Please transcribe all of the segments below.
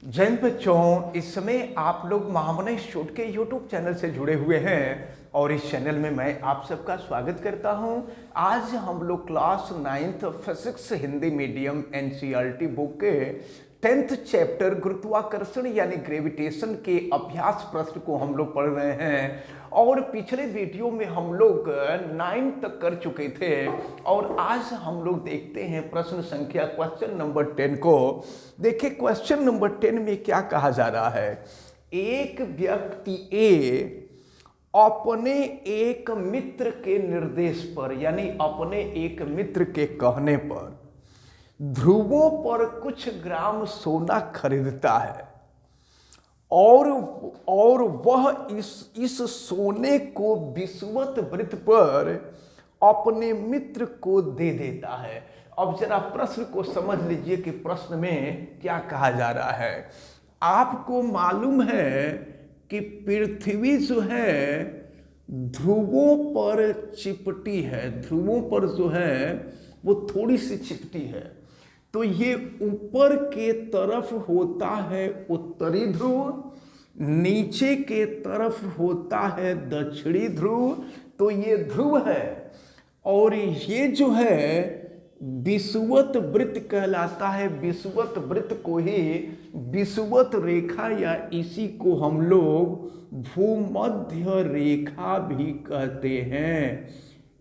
जैन बच्चों, इस समय आप लोग महामना इंस्टीट्यूट के यूट्यूब चैनल से जुड़े हुए हैं और इस चैनल में मैं आप सबका स्वागत करता हूं। आज हम लोग class 9th physics Hindi medium NCERT book के 10th चैप्टर गुरुत्वाकर्षण यानी ग्रेविटेशन के अभ्यास प्रश्न को हम लोग पढ़ रहे हैं और पिछले वीडियो में हम लोग 9 तक कर चुके थे और आज हम लोग देखते हैं प्रश्न संख्या क्वेश्चन नंबर 10 को। देखिए क्वेश्चन नंबर 10 में क्या कहा जा रहा है। एक व्यक्ति ए अपने एक मित्र के निर्देश पर यानी अपने एक मित्र के कहने पर ध्रुवों पर कुछ ग्राम सोना खरीदता है और वह इस सोने को विषुवत वृत्त पर अपने मित्र को दे देता है। अब जरा प्रश्न को समझ लीजिए कि प्रश्न में क्या कहा जा रहा है। आपको मालूम है कि पृथ्वी जो है ध्रुवों पर चिपटी है, ध्रुवों पर जो है वो थोड़ी सी चिपटी है। तो ये ऊपर के तरफ होता है उत्तरी ध्रुव, नीचे के तरफ होता है दक्षिणी ध्रुव। तो ये ध्रुव है और ये जो है विषुवत वृत्त कहलाता है। विषुवत वृत्त को ही विषुवत रेखा या इसी को हम लोग भूमध्य रेखा भी कहते हैं।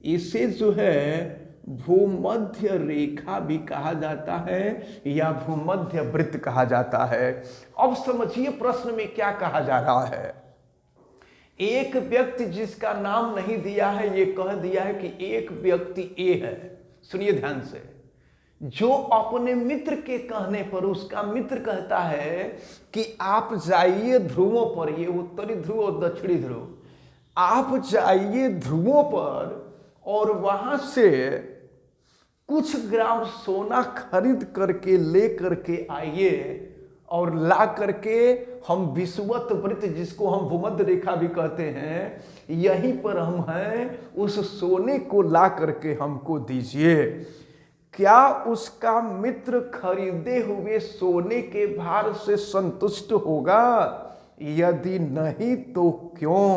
इसे जो है भूमध्य रेखा भी कहा जाता है या भूमध्य वृत्त कहा जाता है। अब समझिए प्रश्न में क्या कहा जा रहा है। एक व्यक्ति जिसका नाम नहीं दिया है, ये कह दिया है कि एक व्यक्ति ए है। सुनिए ध्यान से, जो अपने मित्र के कहने पर उसका मित्र कहता है कि आप जाइए ध्रुवों पर, ये उत्तरी ध्रुव और दक्षिणी ध्रुव, आप जाइए ध्रुवों पर और वहां से कुछ ग्राम सोना खरीद करके ले करके आइए और ला करके हम विषुवत वृत्त जिसको हम भूमध्य रेखा भी कहते हैं, यहीं पर हम हैं, उस सोने को ला करके हमको दीजिए। क्या उसका मित्र खरीदे हुए सोने के भार से संतुष्ट होगा? यदि नहीं तो क्यों?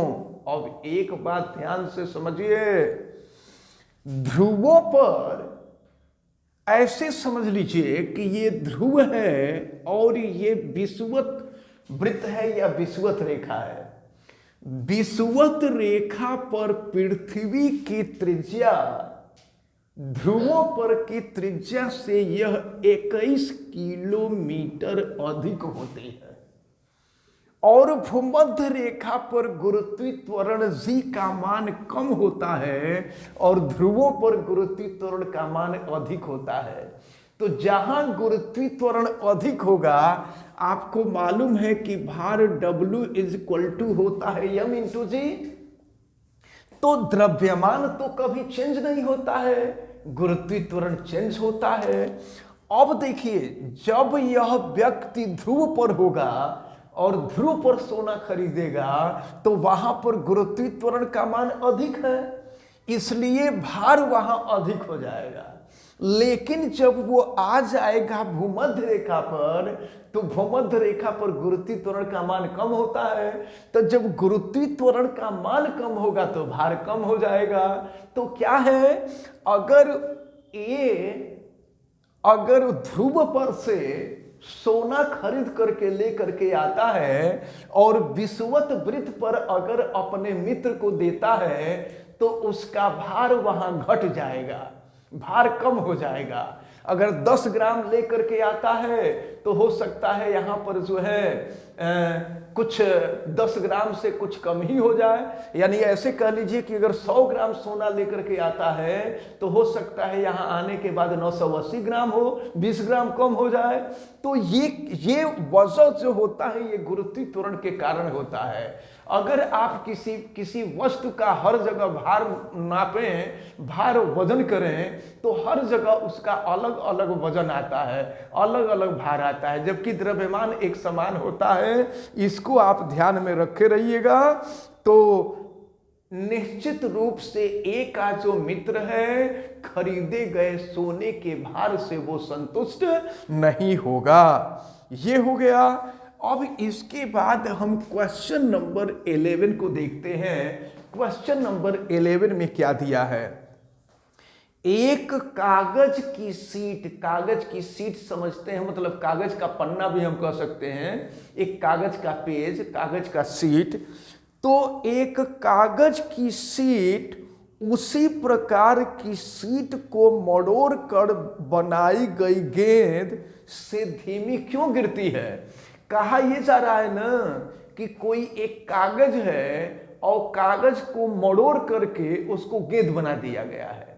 अब एक बात ध्यान से समझिए, ध्रुवों पर ऐसे समझ लीजिए कि ये ध्रुव है और ये विषुवत वृत्त है या विषुवत रेखा है। विषुवत रेखा पर पृथ्वी की त्रिज्या ध्रुवों पर की त्रिज्या से यह 21 किलोमीटर अधिक होती है और भूमध्य रेखा पर गुरुत्वाकर्षण जी का मान कम होता है और ध्रुवों पर गुरुत्वाकर्षण का मान अधिक होता है। तो जहां गुरुत्वाकर्षण अधिक होगा, आपको मालूम है कि भार W = होता है m×g। तो द्रव्यमान तो कभी चेंज नहीं होता है, गुरुत्वाकर्षण चेंज होता है। अब देखिए, जब यह व्यक्ति ध्रुव पर होगा और ध्रुव पर सोना खरीदेगा तो वहां पर गुरुत्वाकर्षण का मान अधिक है, इसलिए भार वहां अधिक हो जाएगा। लेकिन जब वो आ जाएगा भूमध्य रेखा पर, तो भूमध्य रेखा पर गुरुत्वाकर्षण का मान कम होता है। तो जब गुरुत्वाकर्षण का मान कम होगा तो भार कम हो जाएगा। तो क्या है, अगर ध्रुव पर से सोना खरीद करके ले करके आता है और विषुवत वृत्त पर अगर अपने मित्र को देता है तो उसका भार वहां घट जाएगा, भार कम हो जाएगा। अगर 10 ग्राम ले करके आता है तो हो सकता है यहाँ पर जो है कुछ 10 ग्राम से कुछ कम ही हो जाए। यानी ऐसे कह लीजिए कि अगर 100 ग्राम सोना लेकर के आता है तो हो सकता है यहाँ आने के बाद 980 ग्राम हो, 20 ग्राम कम हो जाए। तो ये वजह जो होता है ये गुरुत्वाकर्षण के कारण होता है। अगर आप किसी वस्तु का हर जगह भार नापें, भार वजन करें, तो हर जगह उसका अलग अलग वजन आता है, अलग अलग भार आता है, जबकि द्रव्यमान एक समान होता है। इसको आप ध्यान में रखे रहिएगा। तो निश्चित रूप से ए का जो मित्र है खरीदे गए सोने के भार से वो संतुष्ट नहीं होगा। ये हो गया। अब इसके बाद हम क्वेश्चन नंबर 11 को देखते हैं। क्वेश्चन नंबर 11 में क्या दिया है? एक कागज की सीट समझते हैं, मतलब कागज का पन्ना भी हम कह सकते हैं, एक कागज का पेज, कागज का सीट। तो एक कागज की सीट उसी प्रकार की सीट को मरोड़ कर बनाई गई गेंद से धीमी क्यों गिरती है? कहा यह जा रहा है ना कि कोई एक कागज है और कागज को मरोड़ करके उसको गेंद बना दिया गया है।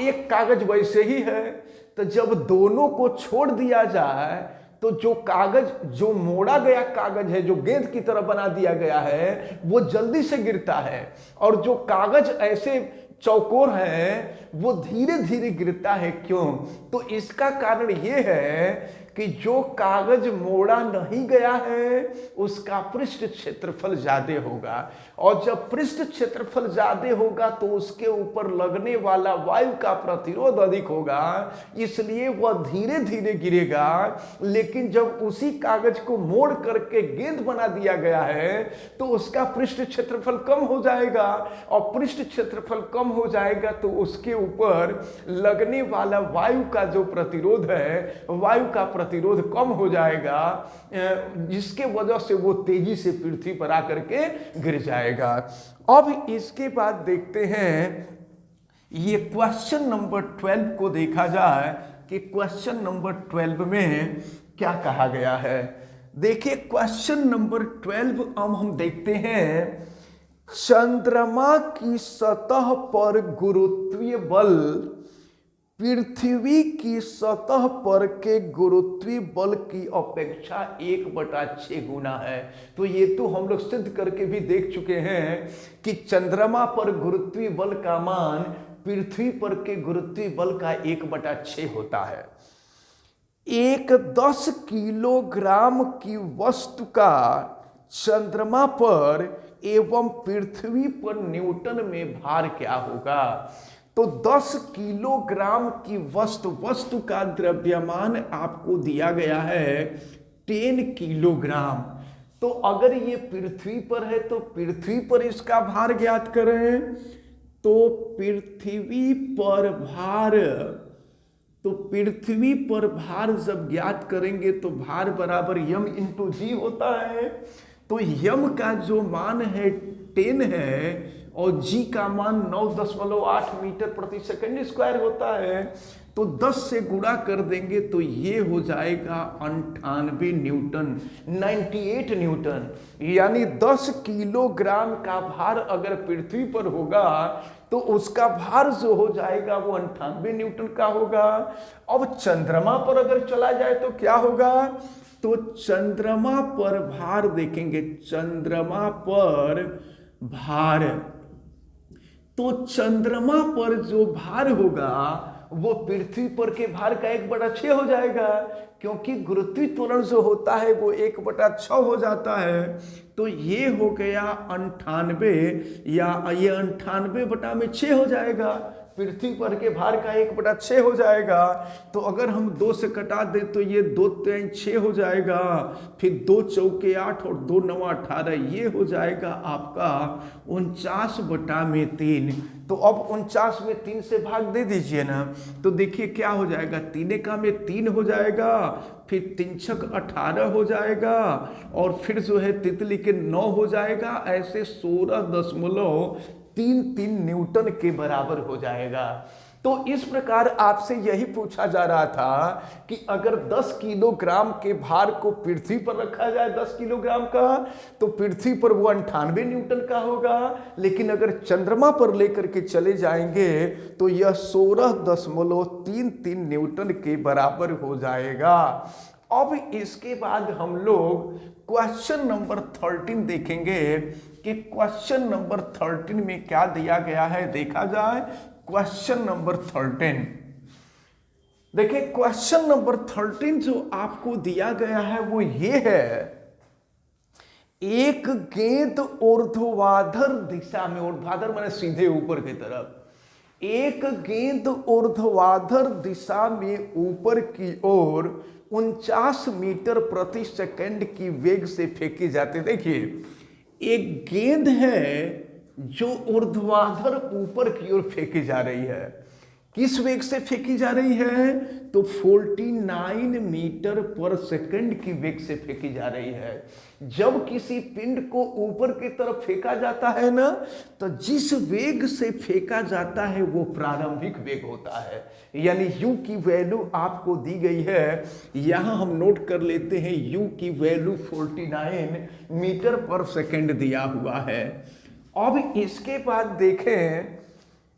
एक कागज वैसे ही है, तो जब दोनों को छोड़ दिया जाए तो जो कागज, जो मोड़ा गया कागज है, जो गेंद की तरह बना दिया गया है, वो जल्दी से गिरता है, और जो कागज ऐसे चौकोर है वो धीरे धीरे गिरता है। क्यों? तो इसका कारण ये है कि जो कागज मोड़ा नहीं गया है उसका पृष्ठ क्षेत्रफल ज्यादा होगा, और जब पृष्ठ क्षेत्रफल ज्यादा होगा तो उसके ऊपर लगने वाला वायु का प्रतिरोध अधिक होगा, इसलिए वह धीरे धीरे गिरेगा। लेकिन जब उसी कागज को मोड़ करके गेंद बना दिया गया है तो उसका पृष्ठ क्षेत्रफल कम हो जाएगा, और पृष्ठ क्षेत्रफल कम हो जाएगा तो उसके ऊपर लगने वाला वायु का जो प्रतिरोध है, वायु का प्रतिरोध कम हो जाएगा, जिसके वजह से वो तेजी से पृथ्वी पर आकर के गिर जाएगा। अब इसके बाद देखते हैं, ये क्वेश्चन नंबर 12 को देखा जाए कि क्वेश्चन नंबर 12 में क्या कहा गया है। देखिए क्वेश्चन नंबर 12 अब हम देखते हैं, चंद्रमा की सतह पर गुरुत्वीय बल पृथ्वी की सतह पर के गुरुत्वीय बल की अपेक्षा 1/6 गुना है। तो ये तो हम लोग सिद्ध करके भी देख चुके हैं कि चंद्रमा पर गुरुत्वीय बल का मान पृथ्वी पर के गुरुत्वीय बल का 1/6 होता है। एक 10 किलोग्राम की वस्तु का चंद्रमा पर एवं पृथ्वी पर न्यूटन में भार क्या होगा? तो 10 किलोग्राम की वस्तु का द्रव्यमान आपको दिया गया है 10 किलोग्राम। तो अगर ये पृथ्वी पर है तो पृथ्वी पर इसका भार ज्ञात करें। तो पृथ्वी पर भार जब ज्ञात करेंगे तो भार बराबर यम इंटू जी होता है। तो यम का जो मान है 10 है और जी का मान 9.8 मीटर प्रति सेकंड स्क्वायर होता है। तो 10 से गुणा कर देंगे तो ये हो जाएगा 98 न्यूटन, 98 न्यूटन। यानी 10 किलोग्राम का भार अगर पृथ्वी पर होगा तो उसका भार जो हो जाएगा वो 98 न्यूटन का होगा। अब चंद्रमा पर अगर चला जाए तो क्या होगा? तो चंद्रमा पर भार देखेंगे, चंद्रमा पर भार, तो चंद्रमा पर जो भार होगा वो पृथ्वी पर के भार का 1/6 हो जाएगा, क्योंकि गुरुत्वीय त्वरण जो होता है वो 1/6 हो जाता है। तो ये हो गया 98, या ये 98/6 हो जाएगा, पृथ्वी पर के भार का 1/6 हो जाएगा। तो अगर हम 2 से कटा दें तो ये 2 3 6 हो जाएगा, फिर 2 चौके 8 और 2 9 18, ये हो जाएगा आपका 49/3। तो अब 49 में 3 से भाग दे दीजिए ना, तो देखिए क्या हो जाएगा, 3 का में 3 हो जाएगा, फिर 3 छक 18 हो जाएगा, और फिर जो है तितली के 9 हो जाएगा, ऐसे 16.33 न्यूटन के बराबर हो जाएगा। तो इस प्रकार आपसे यही पूछा जा रहा था कि अगर 10 किलोग्राम के भार को पृथ्वी पर रखा जाए 10 किलोग्राम का, तो पृथ्वी पर वो 98 न्यूटन का होगा, लेकिन अगर चंद्रमा पर लेकर के चले जाएंगे तो यह 16.33 न्यूटन के बराबर हो जाएगा। अब इसके बाद हम लोग क्वेश्चन नंबर 13 देखेंगे कि क्वेश्चन नंबर 13 में क्या दिया गया है। देखा जाए क्वेश्चन नंबर 13, देखिए क्वेश्चन नंबर 13 जो आपको दिया गया है वो ये है, एक गेंद ऊर्ध्वाधर दिशा में, ऊर्ध्वाधर माने सीधे ऊपर की तरफ, एक गेंद ऊर्ध्वाधर दिशा में ऊपर की ओर 49 मीटर प्रति सेकंड की वेग से फेंकी जाती है। देखिए, एक गेंद है जो ऊर्ध्वाधर ऊपर की ओर फेंकी जा रही है। किस वेग से फेंकी जा रही है? तो 49 मीटर पर सेकंड की वेग से फेंकी जा रही है। जब किसी पिंड को ऊपर की तरफ फेंका जाता है ना, तो जिस वेग से फेंका जाता है वो प्रारंभिक वेग होता है। यानी u की वैल्यू आपको दी गई है, यहां हम नोट कर लेते हैं u की वैल्यू 49 मीटर पर सेकंड दिया हुआ है। अब इसके बाद देखें,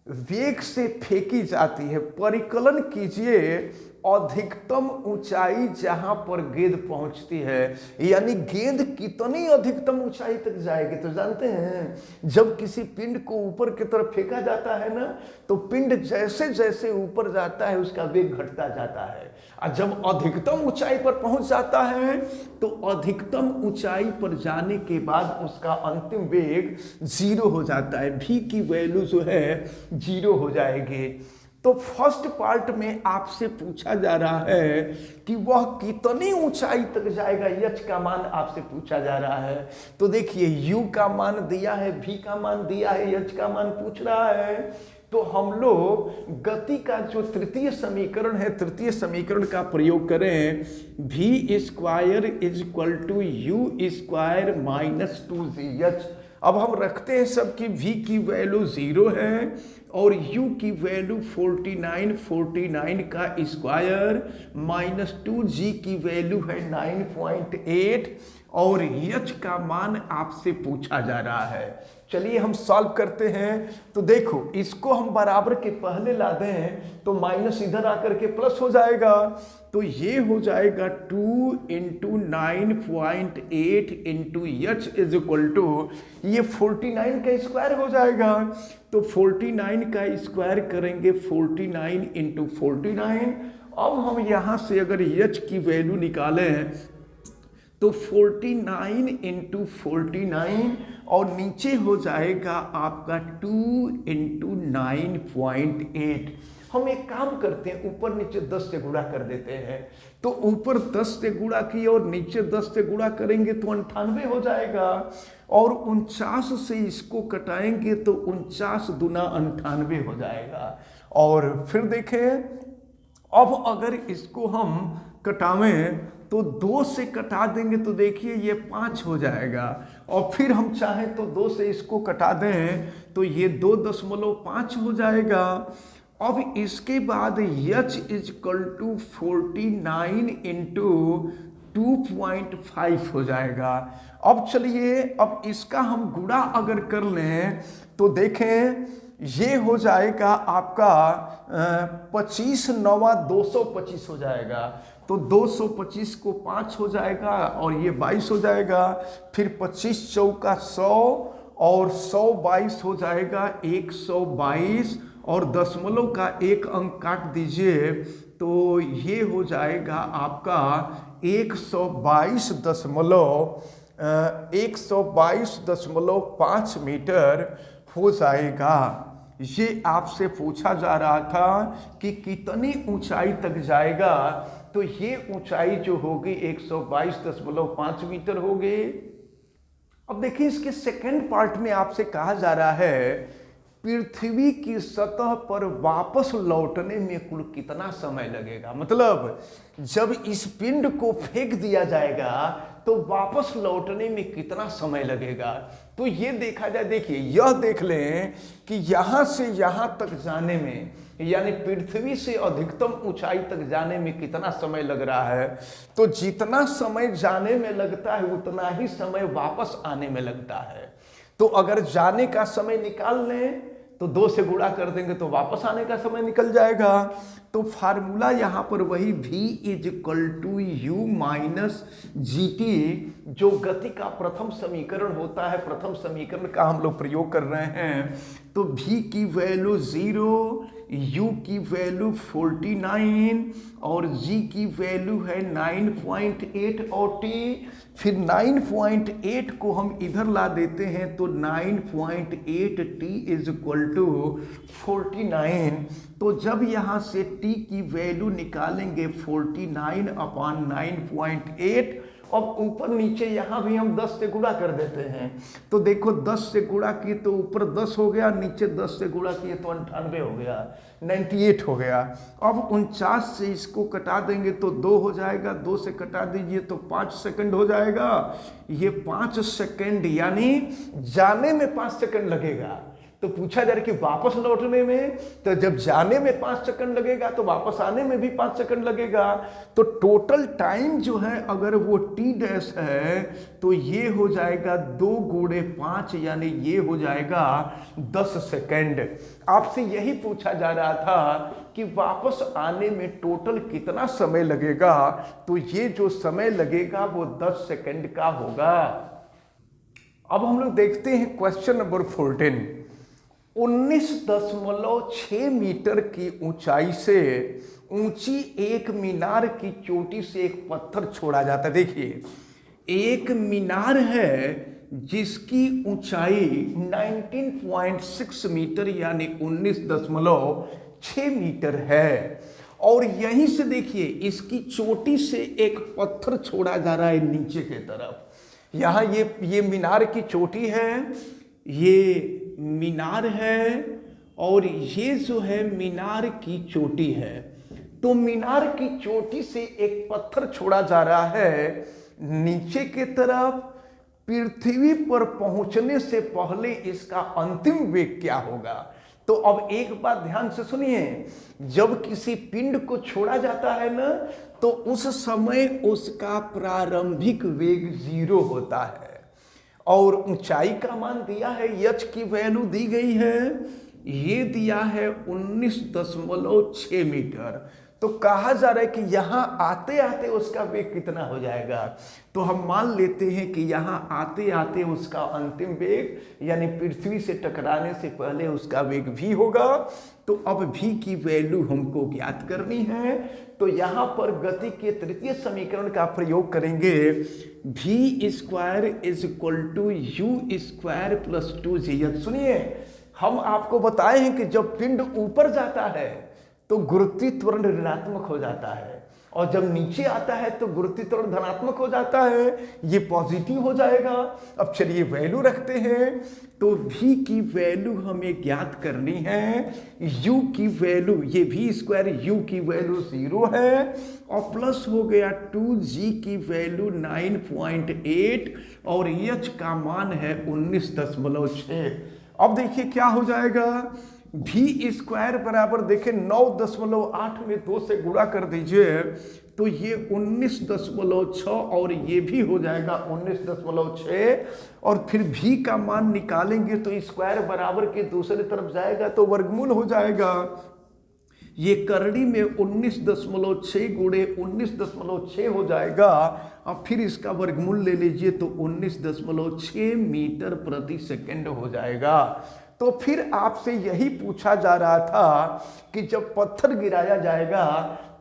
वेग से फेंकी जाती है, परिकलन कीजिए अधिकतम ऊंचाई जहां पर गेंद पहुंचती है। यानी गेंद कितनी अधिकतम ऊंचाई तक जाएगी? तो जानते हैं, जब किसी पिंड को ऊपर की तरफ फेंका जाता है ना, तो पिंड जैसे जैसे ऊपर जाता है उसका वेग घटता जाता है, और जब अधिकतम ऊंचाई पर पहुंच जाता है तो अधिकतम ऊंचाई पर जाने के बाद उसका अंतिम वेग 0 हो जाता है। v की वैल्यू जो है 0 हो जाएगी। तो फर्स्ट पार्ट में आपसे पूछा जा रहा है कि वह कितनी ऊंचाई तक जाएगा, h का मान आपसे पूछा जा रहा है। तो देखिए, u का मान दिया है, v का मान दिया है, h का मान पूछ रहा है। तो हम लोग गति का जो तृतीय समीकरण है, तृतीय समीकरण का प्रयोग करें। v square is equal to u square minus 2gh। अब हम रखते हैं सब कि v की वैल्यू 0 है और u की वैल्यू 49 का स्क्वायर माइनस 2g की वैल्यू है 9.8 और h का मान आपसे पूछा जा रहा है। चलिए हम सॉल्व करते हैं। तो देखो, इसको हम बराबर के पहले ला दें तो माइनस इधर आकर के प्लस हो जाएगा। तो ये हो जाएगा 2 into 9.8 into H is equal to, ये 49 का स्क्वायर हो जाएगा। तो 49 का स्क्वायर करेंगे 49 इंटू 49। अब हम यहाँ से अगर एच की वैल्यू निकालें तो 49 इंटू 49 और नीचे हो जाएगा आपका 2 इंटू 9.8। हम एक काम करते हैं, ऊपर नीचे 10 से गुणा कर देते हैं। तो ऊपर 10 से गुणा किया और नीचे 10 से गुणा करेंगे तो 98 हो जाएगा, और 49 से इसको कटाएंगे तो 49 दूना 98 हो जाएगा। और फिर देखें, अब अगर इसको हम कटावें तो 2 से कटा देंगे तो देखिए ये 5 हो जाएगा, और फिर हम चाहें तो 2 से इसको कटा दें तो ये 2.5 हो जाएगा। अब इसके बाद h is equal to 49 into 2.5 हो जाएगा। अब चलिए, अब इसका हम गुणा अगर कर लें तो देखें ये हो जाएगा आपका 25 9 225 हो जाएगा। तो 225 को 5 हो जाएगा और ये 22 हो जाएगा। फिर 25 चौका 100 और 100 22 हो जाएगा 122, और दशमलव का एक अंक काट दीजिए तो ये हो जाएगा आपका 122.5 मीटर हो जाएगा। ये आपसे पूछा जा रहा था कि कितनी ऊंचाई तक जाएगा, तो ये ऊंचाई जो होगी 122.5 मीटर होगी। अब देखिए, इसके सेकंड पार्ट में आपसे कहा जा रहा है पृथ्वी की सतह पर वापस लौटने में कुल कितना समय लगेगा। मतलब जब इस पिंड को फेंक दिया जाएगा तो वापस लौटने में कितना समय लगेगा। तो ये देखा जाए, देखिए यह देख लें कि यहाँ से यहाँ तक जाने में, यानी पृथ्वी से अधिकतम ऊंचाई तक जाने में कितना समय लग रहा है। तो जितना समय जाने में लगता है उतना ही समय वापस आने में लगता है। तो अगर जाने का समय निकाल लें तो 2 से गुणा कर देंगे तो वापस आने का समय निकल जाएगा। तो फार्मूला यहाँ पर वही v is equal to u minus g t, जो गति का प्रथम समीकरण होता है, प्रथम समीकरण का हम लोग प्रयोग कर रहे हैं। तो v की वैल्यू 0, u की वैल्यू 49 और g की वैल्यू है 9.8 और t, फिर 9.8 को हम इधर ला देते हैं तो 9.8 t इज इक्वल टू 49। तो जब यहाँ से t की वैल्यू निकालेंगे 49 अपान 9.8, अब ऊपर नीचे यहाँ भी हम 10 से गुणा कर देते हैं। तो देखो 10 से गुणा किए तो ऊपर 10 हो गया, नीचे 10 से गुणा किए तो 98 हो गया, 98 हो गया। अब 49 से इसको कटा देंगे तो 2 हो जाएगा, 2 से कटा दीजिए तो 5 सेकंड हो जाएगा। ये 5 सेकंड यानी जाने में 5 सेकंड लगेगा। तो पूछा जा रहा है कि वापस लौटने में, तो जब जाने में 5 सेकंड लगेगा तो वापस आने में भी 5 सेकंड लगेगा। तो टोटल टाइम जो है अगर वो टी डैश है तो ये हो जाएगा 2 गुणे 5 यानी ये हो जाएगा 10 सेकंड। आपसे यही पूछा जा रहा था कि वापस आने में टोटल कितना समय लगेगा, तो ये जो समय लगेगा वो 10 सेकंड का होगा। अब हम लोग देखते हैं क्वेश्चन नंबर 14। 19.6 मीटर की ऊंचाई से ऊंची एक मीनार की चोटी से एक पत्थर छोड़ा जाता है। देखिए एक मीनार है जिसकी ऊंचाई 19.6 मीटर यानी 19.6 मीटर है, और यहीं से देखिए इसकी चोटी से एक पत्थर छोड़ा जा रहा है नीचे के तरफ। यहाँ ये मीनार की चोटी है, ये मीनार है और ये जो है मीनार की चोटी है। तो मीनार की चोटी से एक पत्थर छोड़ा जा रहा है नीचे के तरफ। पृथ्वी पर पहुंचने से पहले इसका अंतिम वेग क्या होगा? तो अब एक बात ध्यान से सुनिए, जब किसी पिंड को छोड़ा जाता है ना तो उस समय उसका प्रारंभिक वेग 0 होता है, और ऊंचाई का मान दिया है, यच की वैल्यू दी गई है, ये दिया है 19.6 मीटर। तो कहा जा रहा है कि यहां आते आते उसका वेग कितना हो जाएगा। तो हम मान लेते हैं कि यहां आते आते उसका अंतिम वेग यानी पृथ्वी से टकराने से पहले उसका वेग v होगा। तो अब v की वैल्यू हमको ज्ञात करनी है। तो यहां पर गति के तृतीय समीकरण का प्रयोग करेंगे, v square is equal to u square plus 2gh। सुनिए हम आपको बताए हैं कि जब पिंड ऊपर जाता है तो गुरुत्वीय त्वरण ऋणात्मक हो जाता है, और जब नीचे आता है तो गुरुत्वीय त्वरण धनात्मक हो जाता है, ये पॉजिटिव हो जाएगा। अब चलिए वैल्यू रखते हैं। तो v की वैल्यू हमें ज्ञात करनी है, u की वैल्यू ये v स्क्वायर u की वैल्यू 0 है, और प्लस हो गया 2g की वैल्यू 9.8 और h का मान है 19.6। अब देखिए क्या हो जाएगा, v स्क्वायर बराबर देखिए 9.8 में 2 से गुणा कर दीजिए तो ये 19.6 और ये भी हो जाएगा 19.6, और फिर v का मान निकालेंगे तो स्क्वायर बराबर के दूसरे तरफ जाएगा तो वर्गमूल हो जाएगा। ये करड़ी में 19.6 गुणे 19.6 हो जाएगा, अब फिर इसका वर्गमूल ले लीजिए तो 19.6 मीटर प्रति सेकंड हो जाएगा। तो फिर आपसे यही पूछा जा रहा था कि जब पत्थर गिराया जाएगा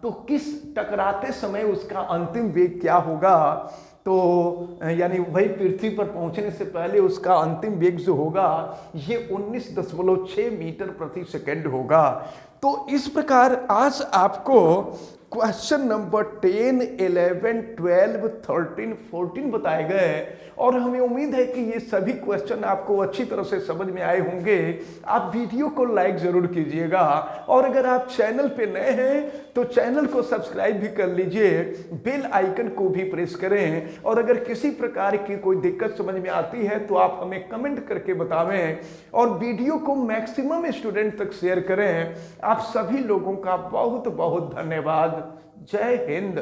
तो किस टकराते समय उसका अंतिम वेग क्या होगा। तो यानी वही पृथ्वी पर पहुंचने से पहले उसका अंतिम वेग जो होगा ये 19.6 मीटर प्रति सेकंड होगा। तो इस प्रकार आज आपको क्वेश्चन नंबर 10, 11, 12, 13, 14 बताए गए, और हमें उम्मीद है कि ये सभी क्वेश्चन आपको अच्छी तरह से समझ में आए होंगे। आप वीडियो को लाइक जरूर कीजिएगा, और अगर आप चैनल पे नए हैं तो चैनल को सब्सक्राइब भी कर लीजिए, बेल आइकन को भी प्रेस करें, और अगर किसी प्रकार की कोई दिक्कत समझ में आती है तो आप हमें कमेंट करके बतावें, और वीडियो को मैक्सिमम स्टूडेंट तक शेयर करें। आप सभी लोगों का बहुत बहुत धन्यवाद। जय हिंद।